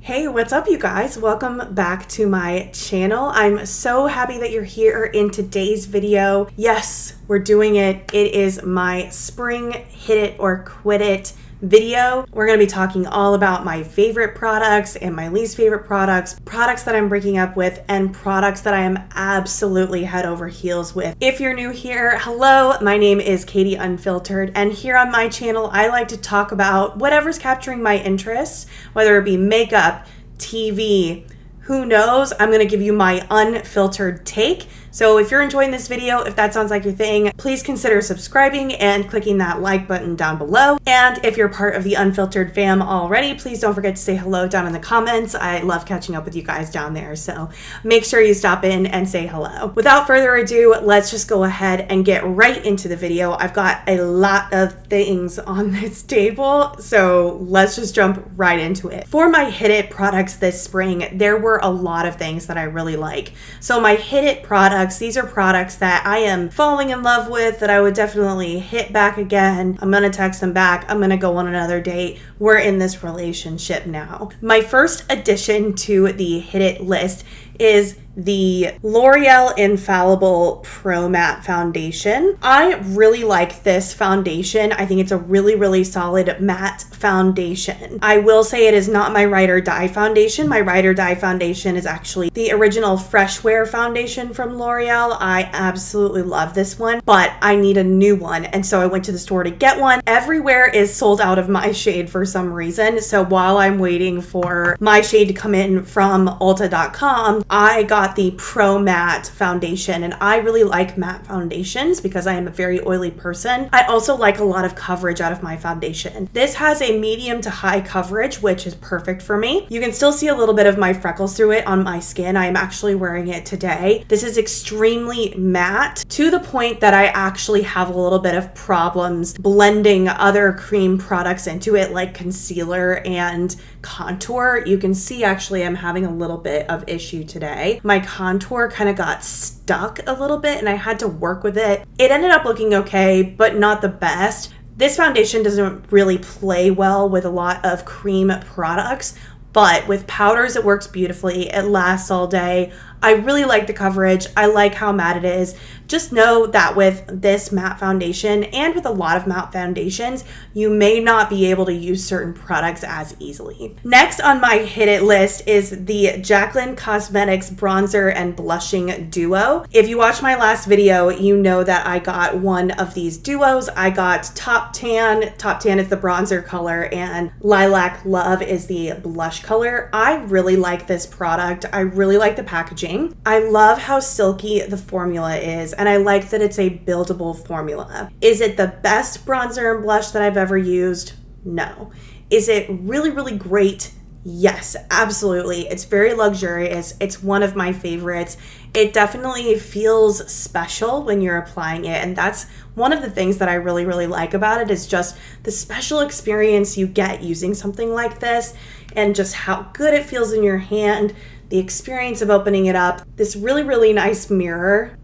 Hey, what's up you guys? Welcome back to my channel. I'm so happy that you're here in today's video. Yes, we're doing it. It is my spring hit it or quit it video. We're going to be talking all about my favorite products and my least favorite products, products that I'm breaking up with, and products that I am absolutely head over heels with. If you're new here, hello, my name is Katey Unfiltered, and here on my channel, I like to talk about whatever's capturing my interest, whether it be makeup, TV, who knows? I'm going to give you my unfiltered take. So if you're enjoying this video, if that sounds like your thing, please consider subscribing and clicking that like button down below. And if you're part of the Unfiltered fam already, please don't forget to say hello down in the comments. I love catching up with you guys down there, so make sure you stop in and say hello. Without further ado, let's just go ahead and get right into the video. I've got a lot of things on this table, so let's just jump right into it. For my hit it products this spring, there were a lot of things that I really like. So my hit it products, these are products that I am falling in love with, that I would definitely hit back again. I'm gonna text them back. I'm gonna go on another date. We're in this relationship now. My first addition to the hit it list is the L'Oreal Infallible Pro Matte Foundation. I really like this foundation. I think it's a really solid matte foundation. I will say it is not my Ride or Die foundation. My Ride or Die foundation is actually the original Fresh Wear foundation from L'Oreal. I absolutely love this one, but I need a new one, and so I went to the store to get one. Everywhere is sold out of my shade for some reason, so while I'm waiting for my shade to come in from Ulta.com, I got the Pro Matte foundation, and I really like matte foundations because I am a very oily person. I also like a lot of coverage out of my foundation. This has a medium to high coverage, which is perfect for me. You can still see a little bit of my freckles through it on my skin. I am actually wearing it today. This is extremely matte to the point that I actually have a little bit of problems blending other cream products into it, like concealer and contour. You can see actually I'm having a little bit of issue today. My contour kind of got stuck a little bit and I had to work with it. It ended up looking okay, but not the best. This foundation doesn't really play well with a lot of cream products, but with powders it works beautifully. It lasts all day. I really like the coverage. I like how matte it is. Just know that with this matte foundation and with a lot of matte foundations, you may not be able to use certain products as easily. Next on my hit it list is the Jaclyn Cosmetics Bronzer and Blushing Duo. If you watched my last video, you know that I got one of these duos. I got Top Tan. Top Tan is the bronzer color and Lilac Love is the blush color. I really like this product. I really like the packaging. I love how silky the formula is, and I like that it's a buildable formula. Is it the best bronzer and blush that I've ever used? No. Is it really great? Yes, absolutely. It's very luxurious. It's one of my favorites. It definitely feels special when you're applying it, and that's one of the things that I really like about it, is just the special experience you get using something like this, and just how good it feels in your hand, the experience of opening it up. This really nice mirror.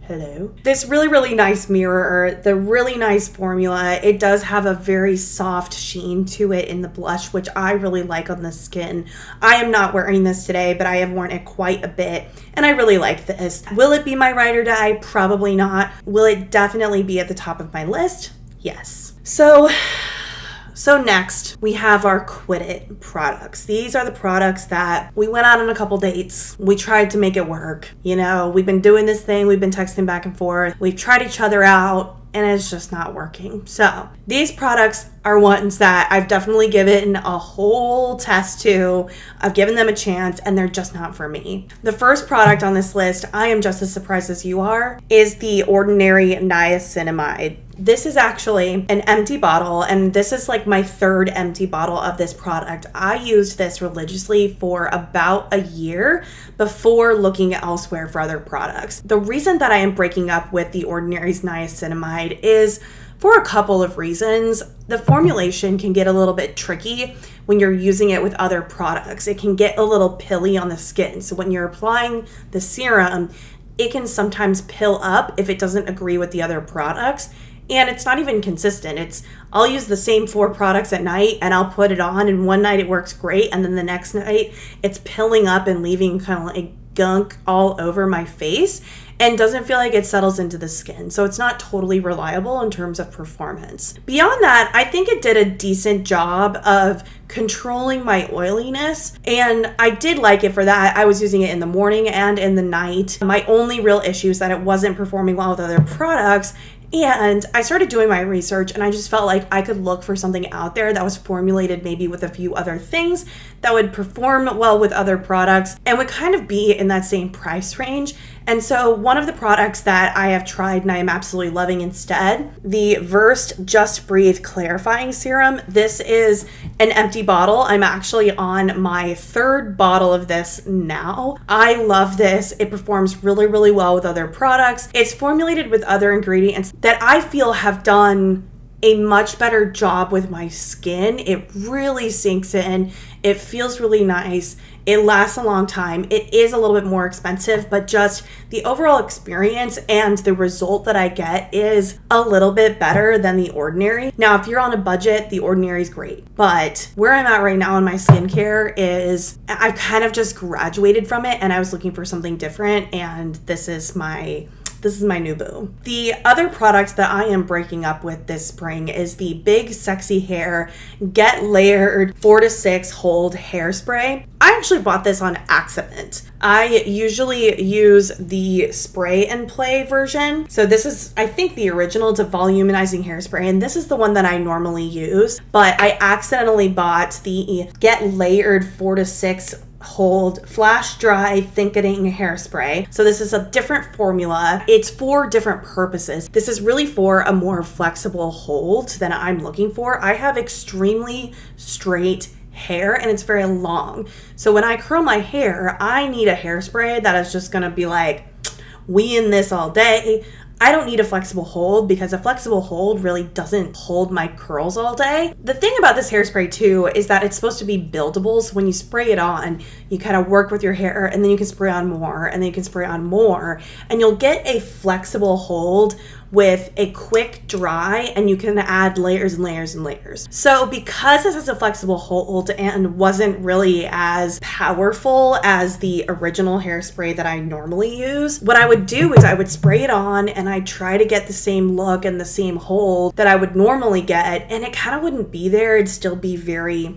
Hello. This really nice mirror, the really nice formula. It does have a very soft sheen to it in the blush, which I really like on the skin. I am not wearing this today, but I have worn it quite a bit, and I really like this. Will it be my Ride or Die? Probably not. Will it definitely be at the top of my list? Yes. So next, we have our quit it products. These are the products that we went out on a couple dates. We tried to make it work. You know, we've been doing this thing. We've been texting back and forth. We've tried each other out, and it's just not working. So these products are ones that I've definitely given a whole test to. I've given them a chance, and they're just not for me. The first product on this list, I am just as surprised as you are, is the Ordinary Niacinamide. This is actually an empty bottle, and this is like my third empty bottle of this product. I used this religiously for about a year before looking elsewhere for other products. The reason that I am breaking up with the Ordinary's Niacinamide is for a couple of reasons. The formulation can get a little bit tricky when you're using it with other products. It can get a little pilly on the skin. So when you're applying the serum, it can sometimes pill up if it doesn't agree with the other products. And it's not even consistent. I'll use the same 4 products at night and I'll put it on, and one night it works great, and then the next night it's pilling up and leaving kind of like gunk all over my face and doesn't feel like it settles into the skin. So it's not totally reliable in terms of performance. Beyond that, I think it did a decent job of controlling my oiliness, and I did like it for that. I was using it in the morning and in the night. My only real issue is that it wasn't performing well with other products. And I started doing my research, and I just felt like I could look for something out there that was formulated maybe with a few other things that would perform well with other products and would kind of be in that same price range. And so one of the products that I have tried and I am absolutely loving instead, the Versed Just Breathe Clarifying Serum. This is an empty bottle. I'm actually on my 3rd bottle of this now. I love this. It performs really, really well with other products. It's formulated with other ingredients that I feel have done a much better job with my skin. It really sinks in. It feels really nice. It lasts a long time. It is a little bit more expensive, but just the overall experience and the result that I get is a little bit better than The Ordinary. Now, if you're on a budget, The Ordinary is great. But where I'm at right now in my skincare is I've kind of just graduated from it, and I was looking for something different, and this is my new boo. The other product that I am breaking up with this spring is the Big Sexy Hair Get Layered 4 to 6 Hold Hairspray. I actually bought this on accident. I usually use the spray and play version. So this is, I think, the original. It's a volumizing hairspray, and this is the one that I normally use. But I accidentally bought the Get Layered 4 to 6 Hold Flash Dry Thickening Hairspray. So this is a different formula. It's for different purposes. This is really for a more flexible hold than I'm looking for. I have extremely straight hair and it's very long. So when I curl my hair, I need a hairspray that is just gonna be like, we in this all day. I don't need a flexible hold because a flexible hold really doesn't hold my curls all day. The thing about this hairspray too is that it's supposed to be buildable. So when you spray it on, you kind of work with your hair and then you can spray on more and then you can spray on more and you'll get a flexible hold with a quick dry, and you can add layers and layers and layers. So because this is a flexible hold and wasn't really as powerful as the original hairspray that I normally use, what I would do is I would spray it on and I'd try to get the same look and the same hold that I would normally get, and it kind of wouldn't be there. It'd still be very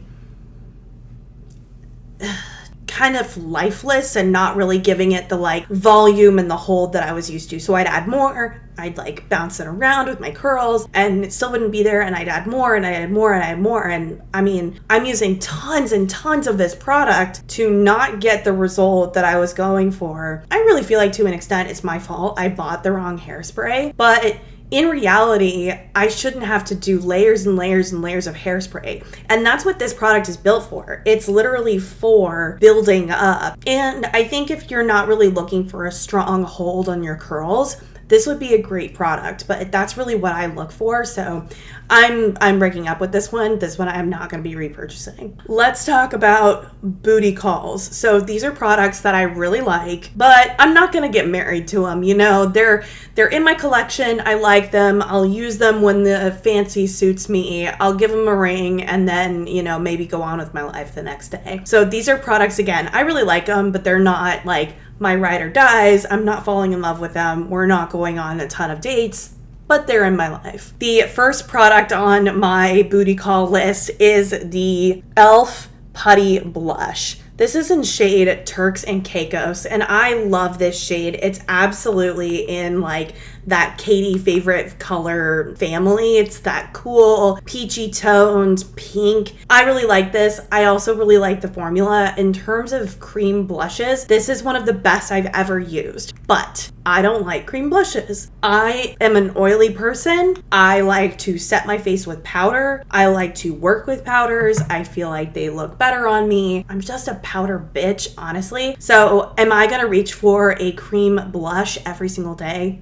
kind of lifeless and not really giving it the like volume and the hold that I was used to. So I'd add more, I'd like bounce it around with my curls and it still wouldn't be there, and I'd add more and I'd add more and I'd add more. And I mean, I'm using tons and tons of this product to not get the result that I was going for. I really feel like to an extent it's my fault. I bought the wrong hairspray, but in reality, I shouldn't have to do layers and layers and layers of hairspray. And that's what this product is built for. It's literally for building up. And I think if you're not really looking for a strong hold on your curls, this would be a great product, but that's really what I look for. So I'm breaking up with this one. This one I'm not going to be repurchasing. Let's talk about booty calls. So these are products that I really like, but I'm not going to get married to them. You know, they're in my collection. I like them. I'll use them when the fancy suits me. I'll give them a ring and then, you know, maybe go on with my life the next day. So these are products, again, I really like them, but they're not like my ride or dies. I'm not falling in love with them. We're not going on a ton of dates, but they're in my life. The first product on my booty call list is the e.l.f. Putty Blush. This is in shade Turks and Caicos, and I love this shade. It's absolutely in like that Katey favorite color family. It's that cool peachy toned pink. I really like this. I also really like the formula. In terms of cream blushes, this is one of the best I've ever used, but I don't like cream blushes. I am an oily person. I like to set my face with powder. I like to work with powders. I feel like they look better on me. I'm just a powder bitch, honestly. So am I gonna reach for a cream blush every single day?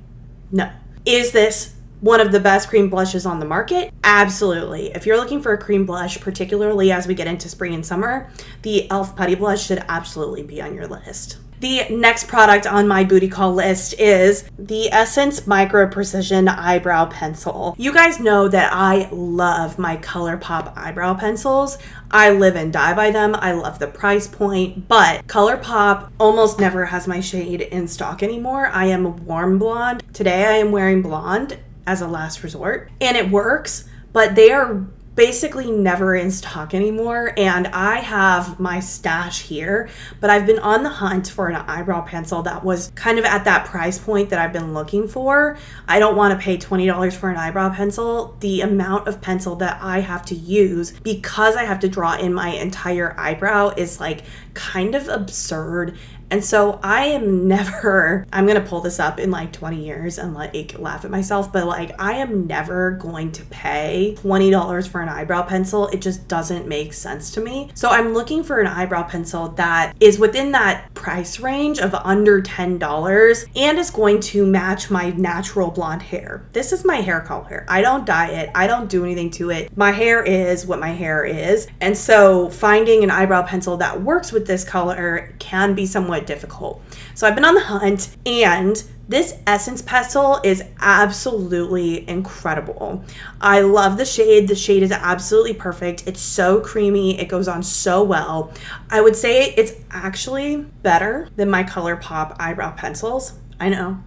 No. Is this one of the best cream blushes on the market? Absolutely. If you're looking for a cream blush, particularly as we get into spring and summer, the e.l.f. Putty Blush should absolutely be on your list. The next product on my booty call list is the Essence Micro Precision Eyebrow Pencil. You guys know that I love my ColourPop eyebrow pencils. I live and die by them. I love the price point, but ColourPop almost never has my shade in stock anymore. I am a warm blonde. Today I am wearing blonde as a last resort, and it works, but they are basically never in stock anymore, and I have my stash here, but I've been on the hunt for an eyebrow pencil that was kind of at that price point that I've been looking for. I don't want to pay $20 for an eyebrow pencil. The amount of pencil that I have to use because I have to draw in my entire eyebrow is like kind of absurd. And so I am never, I'm going to pull this up in like 20 years and like laugh at myself, but like I am never going to pay $20 for an eyebrow pencil. It just doesn't make sense to me. So I'm looking for an eyebrow pencil that is within that price range of under $10 and is going to match my natural blonde hair. This is my hair color. I don't dye it. I don't do anything to it. My hair is what my hair is. And so finding an eyebrow pencil that works with this color can be somewhat difficult. So I've been on the hunt, and this Essence pencil is absolutely incredible. I love the shade. The shade is absolutely perfect. It's so creamy. It goes on so well. I would say it's actually better than my ColourPop eyebrow pencils. I know.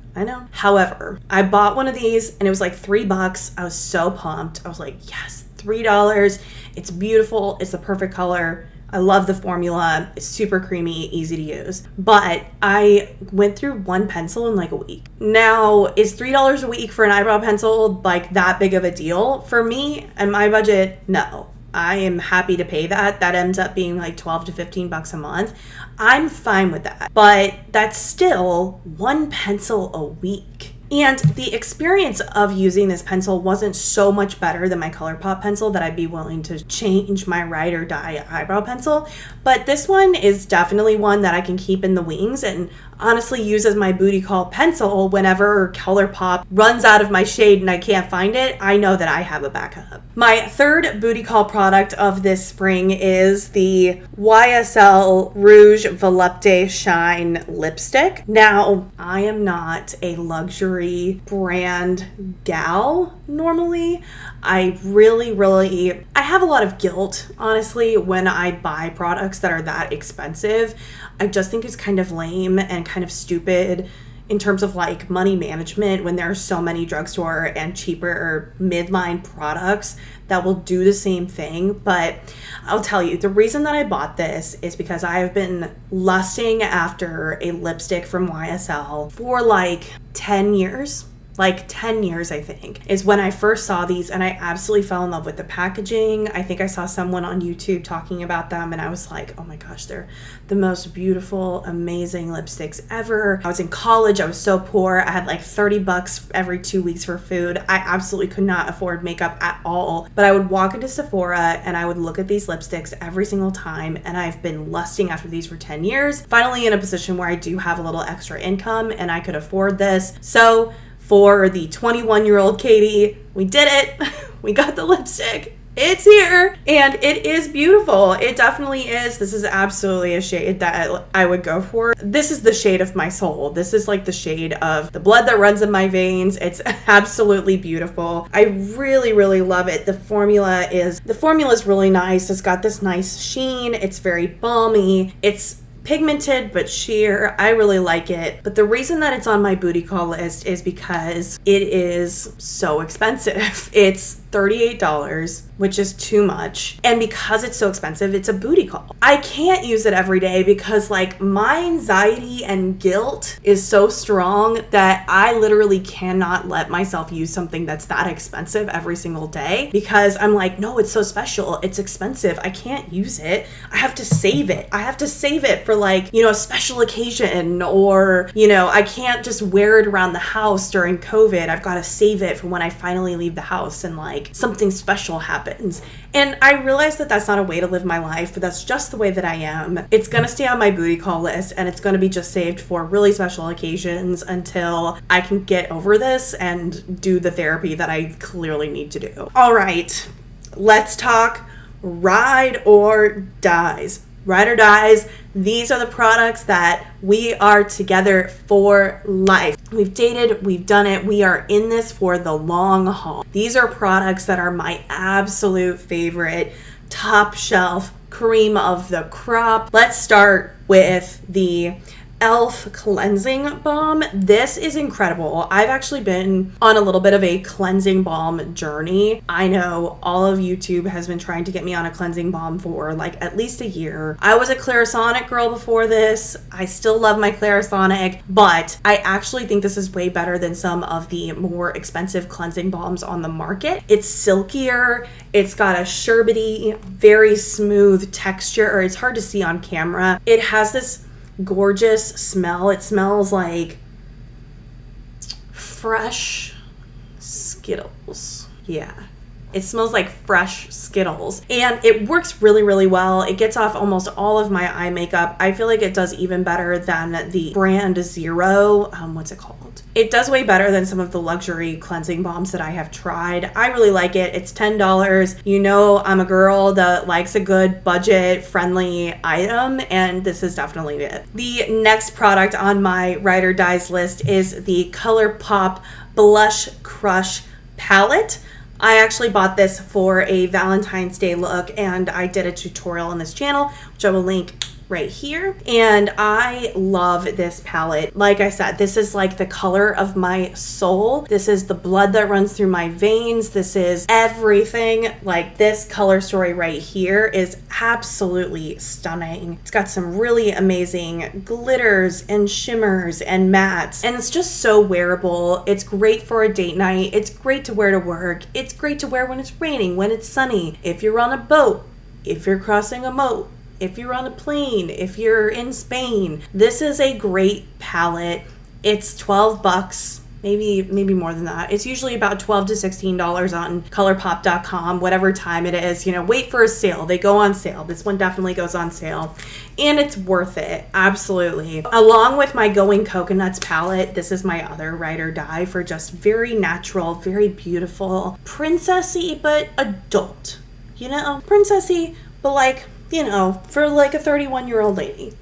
However, I bought one of these and it was like $3. I was so pumped. I was like, yes, $3. It's beautiful. It's the perfect color. I love the formula. It's super creamy, easy to use. But I went through one pencil in like a week. Now, is $3 a week for an eyebrow pencil like that big of a deal? For me and my budget, no. I am happy to pay that. That ends up being like $12 to $15 a month. I'm fine with that. But that's still one pencil a week. And the experience of using this pencil wasn't so much better than my ColourPop pencil that I'd be willing to change my ride or die eyebrow pencil. But this one is definitely one that I can keep in the wings and honestly use as my booty call pencil whenever ColourPop runs out of my shade and I can't find it. I know that I have a backup. My third booty call product of this spring is the YSL Rouge Volupte Shine lipstick. Now, I am not a luxury brand gal normally. I have a lot of guilt, honestly, when I buy products that are that expensive. I just think it's kind of lame and kind of stupid in terms of like money management when there are so many drugstore and cheaper midline products that will do the same thing. But I'll tell you, the reason that I bought this is because I have been lusting after a lipstick from YSL for like 10 years. Like 10 years, I think, is when I first saw these, and I absolutely fell in love with the packaging. I think I saw someone on YouTube talking about them, and I was like, oh my gosh, they're the most beautiful, amazing lipsticks ever. I was in college. I was so poor. I had like $30 every 2 weeks for food. I absolutely could not afford makeup at all, but I would walk into Sephora and I would look at these lipsticks every single time, and I've been lusting after these for 10 years. Finally in a position where I do have a little extra income and I could afford this. So for the 21-year-old Katey, we did it. We got the lipstick. It's here, and it is beautiful. It definitely is. This is absolutely a shade that I would go for. This is the shade of my soul. This is like the shade of the blood that runs in my veins. It's absolutely beautiful. I really love it. The formula is really nice. It's got this nice sheen. It's very balmy. It's pigmented but sheer. I really like it. But the reason that it's on my booty call list is because it is so expensive. It's $38, which is too much. And because it's so expensive, it's a booty call. I can't use it every day because like my anxiety and guilt is so strong that I literally cannot let myself use something that's that expensive every single day because I'm like, no, it's so special. It's expensive. I can't use it. I have to save it. I have to save it for like, a special occasion, or, I can't just wear it around the house during COVID. I've got to save it for when I finally leave the house and like something special happens. And I realize that that's not a way to live my life, but that's just the way that I am. It's going to stay on my booty call list, and it's going to be just saved for really special occasions until I can get over this and do the therapy that I clearly need to do. All right, let's talk ride or dies. Ride or dies, these are the products that we are together for life. We've dated, we've done it, we are in this for the long haul. These are products that are my absolute favorite, top shelf, cream of the crop. Let's start with the e.l.f. cleansing balm. This is incredible. I've actually been on a little bit of a cleansing balm journey. I know all of YouTube has been trying to get me on a cleansing balm for like at least a year. I was a Clarisonic girl before this. I still love my Clarisonic, but I actually think this is way better than some of the more expensive cleansing balms on the market. It's silkier. It's got a sherbety, very smooth texture, or it's hard to see on camera. It has this gorgeous smell. It smells like fresh Skittles. Yeah. It smells like fresh Skittles. And it works really, really well. It gets off almost all of my eye makeup. I feel like it does even better than the brand Zero. What's it called? It does way better than some of the luxury cleansing balms that I have tried. I really like it. It's $10. You know, I'm a girl that likes a good budget-friendly item, and this is definitely it. The next product on my Ride or Dies list is the ColourPop Blush Crush Palette. I actually bought this for a Valentine's Day look, and I did a tutorial on this channel, which I will link right here. And I love this palette. Like I said, this is like the color of my soul. This is the blood that runs through my veins. This is everything. Like, this color story right here is absolutely stunning. It's got some really amazing glitters and shimmers and mattes, and it's just so wearable. It's great for a date night. It's great to wear to work. It's great to wear when it's raining, when it's sunny, if you're on a boat, if you're crossing a moat, if you're on a plane, if you're in Spain. This is a great palette. It's $12, maybe more than that. It's usually about $12 to $16 on ColourPop.com, whatever time it is. You know, wait for a sale. They go on sale. This one definitely goes on sale, and it's worth it. Absolutely. Along with my Going Coconuts palette, this is my other Ride or Die for just very natural, very beautiful, princessy, but adult. You know, princessy, but like, you know, for like a 31-year-old lady,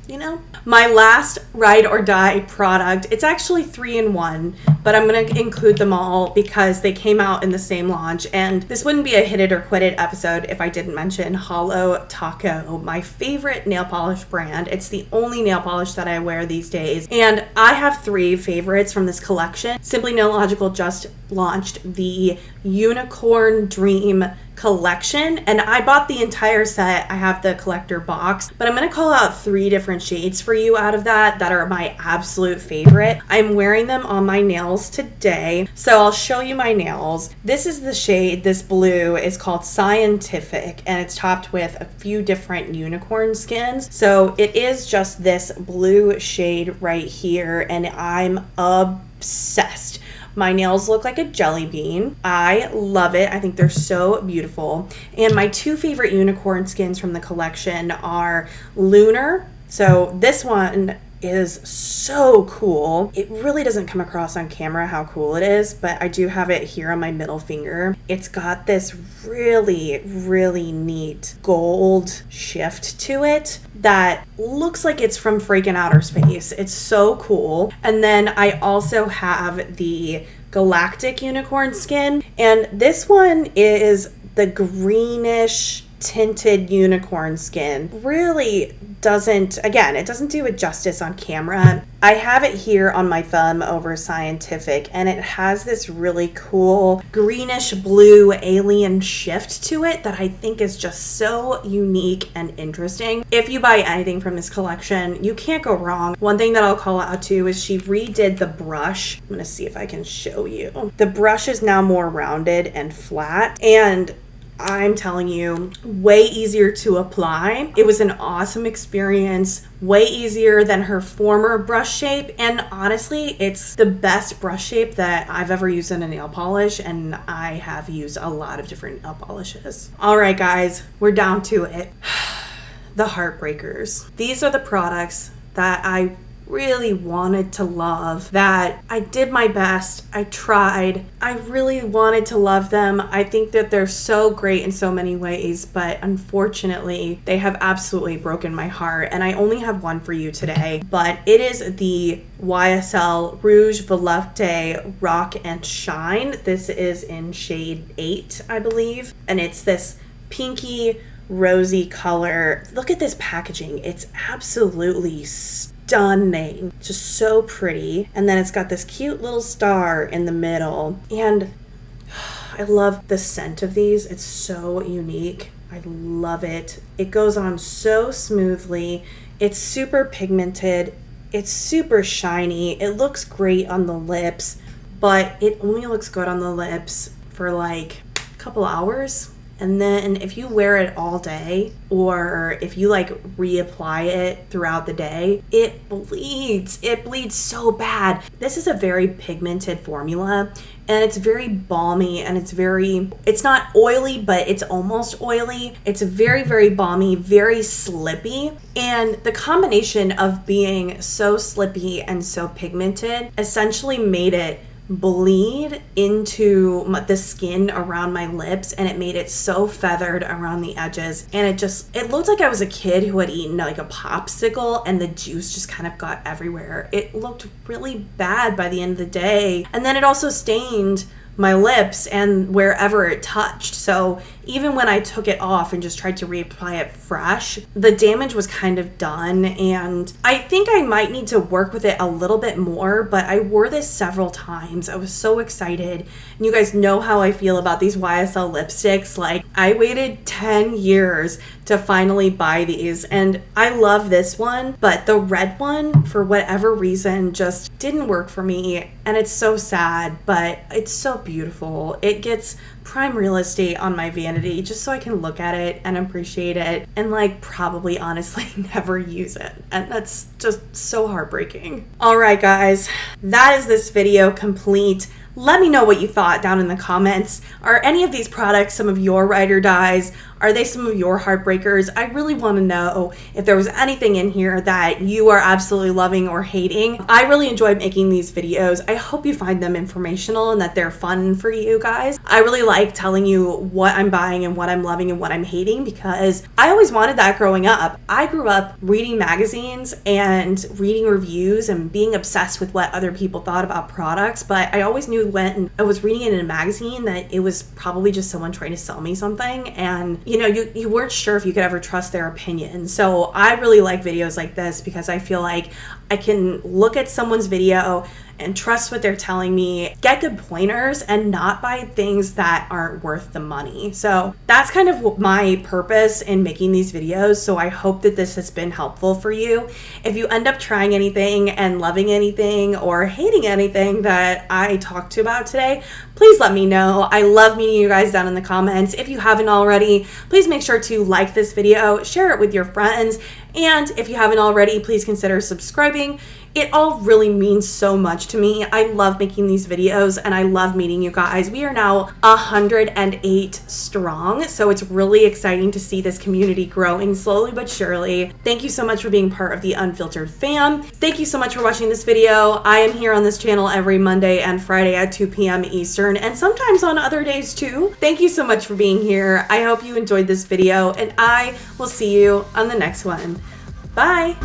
you know? My last Ride or Die product, it's actually 3-in-1, but I'm going to include them all because they came out in the same launch, and this wouldn't be a Hit It or Quit It episode if I didn't mention Holo Taco, my favorite nail polish brand. It's the only nail polish that I wear these days, and I have 3 favorites from this collection. Simply No Logical just launched the Unicorn Dream collection, and I bought the entire set. I have the collector box, but I'm going to call out 3 different shades for you out of that are my absolute favorite. I'm wearing them on my nails today, so I'll show you my nails. This is the shade. This blue is called Scientific, and it's topped with a few different unicorn skins. So it is just this blue shade right here, and I'm obsessed. My nails look like a jelly bean. I love it. I think they're so beautiful. And my 2 favorite unicorn skins from the collection are Lunar. So this one is so cool. It really doesn't come across on camera how cool it is, but I do have it here on my middle finger. It's got this really, really neat gold shift to it that looks like it's from freaking outer space. It's so cool. And then I also have the Galactic Unicorn skin, and this one is the greenish tinted unicorn skin. Really doesn't, again, it doesn't do it justice on camera. I have it here on my thumb over Scientific, and it has this really cool greenish blue alien shift to it that I think is just so unique and interesting. If you buy anything from this collection, you can't go wrong. One thing that I'll call out too is she redid the brush. I'm gonna see if I can show you. The brush is now more rounded and flat, and I'm telling you, way easier to apply. It was an awesome experience, way easier than her former brush shape, and honestly, it's the best brush shape that I've ever used in a nail polish, and I have used a lot of different nail polishes. All right, guys, we're down to it. The heartbreakers. These are the products that I really wanted to love, that I did my best. I tried. I really wanted to love them. I think that they're so great in so many ways, but unfortunately, they have absolutely broken my heart. And I only have one for you today, but it is the YSL Rouge Volupté Rock and Shine. This is in shade 8, I believe. And it's this pinky rosy color. Look at this packaging. It's absolutely stunning. Just so pretty. And then it's got this cute little star in the middle. And I love the scent of these. It's so unique. I love it. It goes on so smoothly. It's super pigmented. It's super shiny. It looks great on the lips, but it only looks good on the lips for like a couple hours. And then if you wear it all day, or if you like reapply it throughout the day, it bleeds. It bleeds so bad. This is a very pigmented formula, and it's very balmy, and it's not oily, but it's almost oily. It's very, very balmy, very slippy. And the combination of being so slippy and so pigmented essentially made it bleed into the skin around my lips, and it made it so feathered around the edges, and it looked like I was a kid who had eaten like a popsicle and the juice just kind of got everywhere. It looked really bad by the end of the day, and then it also stained my lips and wherever it touched. So even when I took it off and just tried to reapply it fresh, the damage was kind of done. And I think I might need to work with it a little bit more, but I wore this several times. I was so excited. And you guys know how I feel about these YSL lipsticks. Like, I waited 10 years to finally buy these, and I love this one, but the red one, for whatever reason, just didn't work for me. And it's so sad, but it's so beautiful. It gets prime real estate on my vanity just so I can look at it and appreciate it and like probably honestly never use it. And that's just so heartbreaking. All right, guys, that is this video complete. Let me know what you thought down in the comments. Are any of these products some of your ride or dies? Are they some of your heartbreakers? I really want to know if there was anything in here that you are absolutely loving or hating. I really enjoy making these videos. I hope you find them informational and that they're fun for you guys. I really like telling you what I'm buying and what I'm loving and what I'm hating, because I always wanted that growing up. I grew up reading magazines and reading reviews and being obsessed with what other people thought about products, but I always knew when I was reading it in a magazine that it was probably just someone trying to sell me something, and you know, you weren't sure if you could ever trust their opinion. So I really like videos like this because I feel like I can look at someone's video and trust what they're telling me, get good pointers, and not buy things that aren't worth the money. So that's kind of my purpose in making these videos. So I hope that this has been helpful for you. If you end up trying anything and loving anything or hating anything that I talked about today, please let me know. I love meeting you guys down in the comments. If you haven't already, please make sure to like this video, share it with your friends, and if you haven't already, please consider subscribing. It all really means so much to me. I love making these videos and I love meeting you guys. We are now 108 strong, so it's really exciting to see this community growing slowly but surely. Thank you so much for being part of the Unfiltered fam. Thank you so much for watching this video. I am here on this channel every Monday and Friday at 2 p.m. Eastern, and sometimes on other days too. Thank you so much for being here. I hope you enjoyed this video, and I will see you on the next one. Bye.